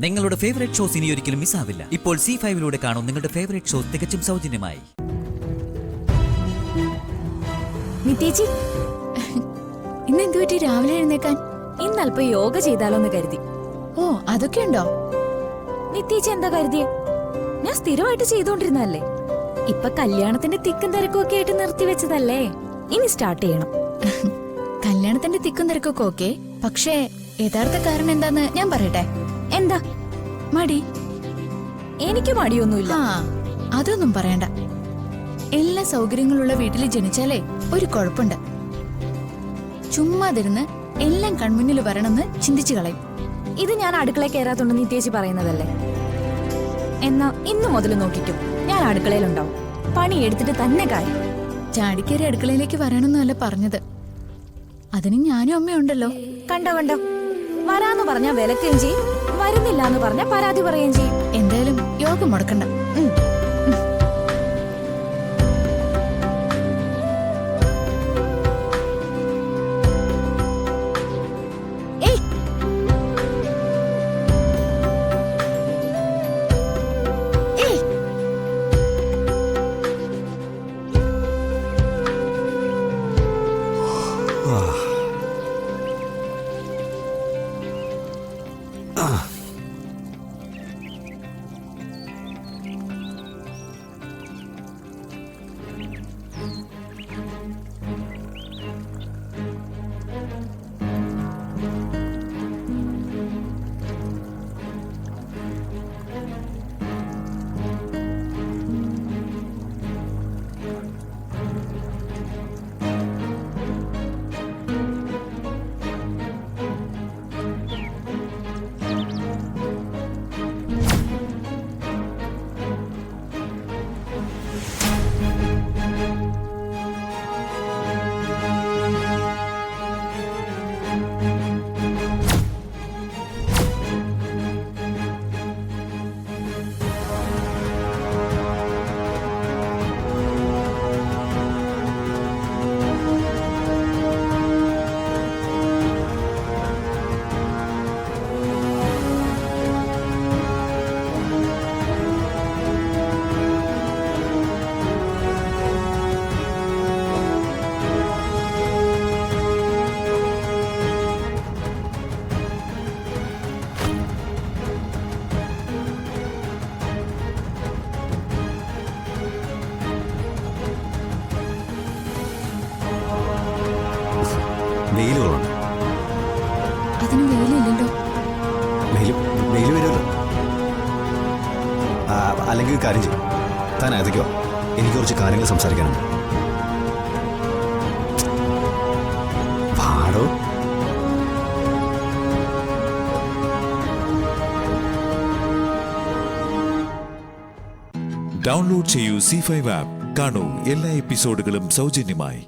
നിങ്ങളുടെ favourite shows ഇനി ഒരിക്കലും മിസ്സാവില്ല. ഇപ്പോൾ C5-ലൂടെ കാണും നിങ്ങളുടെ ഫേവറേറ്റ് ഷോസ് തികച്ചും സൗജന്യമായി. നിത്യേച്ചി, ഇന്ന് എന്തു പറ്റി രാവിലെ എഴുന്നേക്കാൻ? ഇന്നല്പം യോഗ ചെയ്താലോന്ന് കരുതി. ഓ, അതൊക്കെ ഉണ്ടോ? നിത്യേച്ചി എന്താ കരുതിയേ? ഞാൻ സ്ഥിരമായിട്ട് ചെയ്തോണ്ടിരുന്നല്ലേ. ഇപ്പൊ കല്യാണത്തിന്റെ തിക്കും തിരക്കും ഒക്കെ ആയിട്ട് നിർത്തിവെച്ചതല്ലേ. ഇനി സ്റ്റാർട്ട് ചെയ്യണം. കല്യാണത്തിന്റെ തിക്കും തിരക്കൊക്കെ ഓക്കെ, പക്ഷേ യഥാർത്ഥ കാരണം എന്താന്ന് ഞാൻ പറയട്ടെ. എന്താ? മടി. എനിക്ക് മടിയൊന്നുമില്ല. അതൊന്നും പറയണ്ട. എല്ലാ സൗകര്യങ്ങളുള്ള വീട്ടിൽ ജനിച്ചാലേ ഒരു കുഴപ്പമുണ്ട്. ചുമ്മാതിരുന്ന് എല്ലാം കൺമുന്നിൽ വരണമെന്ന് ചിന്തിച്ചു കളയും. ഇത് ഞാൻ അടുക്കളയിൽ കയറാത്തോണ്ട് നിത്യേച്ചി പറയുന്നതല്ലേ. എന്നാ ഇന്നു മുതൽ നോക്കിക്കും, ഞാൻ അടുക്കളയിലുണ്ടാവും. പണി എടുത്തിട്ട് തന്നെ കാര്യം. ചാടിക്കേറി അടുക്കളയിലേക്ക് വരണമെന്നല്ല പറഞ്ഞത്. അതിന് ഞാനും അമ്മയുണ്ടല്ലോ. കണ്ടോ കണ്ടോ, വരാന്ന് പറഞ്ഞാ വിലക്കുകയും ചെയ്യും, വരുന്നില്ല എന്ന് പറഞ്ഞാ പരാതി പറയുകയും ചെയ്യും. എന്തായാലും യോഗ മുടക്കണ്ട. വെയിലുകളുണ്ട്. അതിന് വെയിലില്ലല്ലോ. വെയിൽ വരുമല്ലോ. അല്ലെങ്കിൽ കാര്യം ചെയ്യും, താൻ അകത്തേക്കോ, എനിക്ക് കുറച്ച് കാര്യങ്ങൾ സംസാരിക്കാനുണ്ട്. പാടോ. ഡൗൺലോഡ് ചെയ്യൂ C5 ആപ്പ്. കാണൂ എല്ലാ എപ്പിസോഡുകളും സൗജന്യമായി.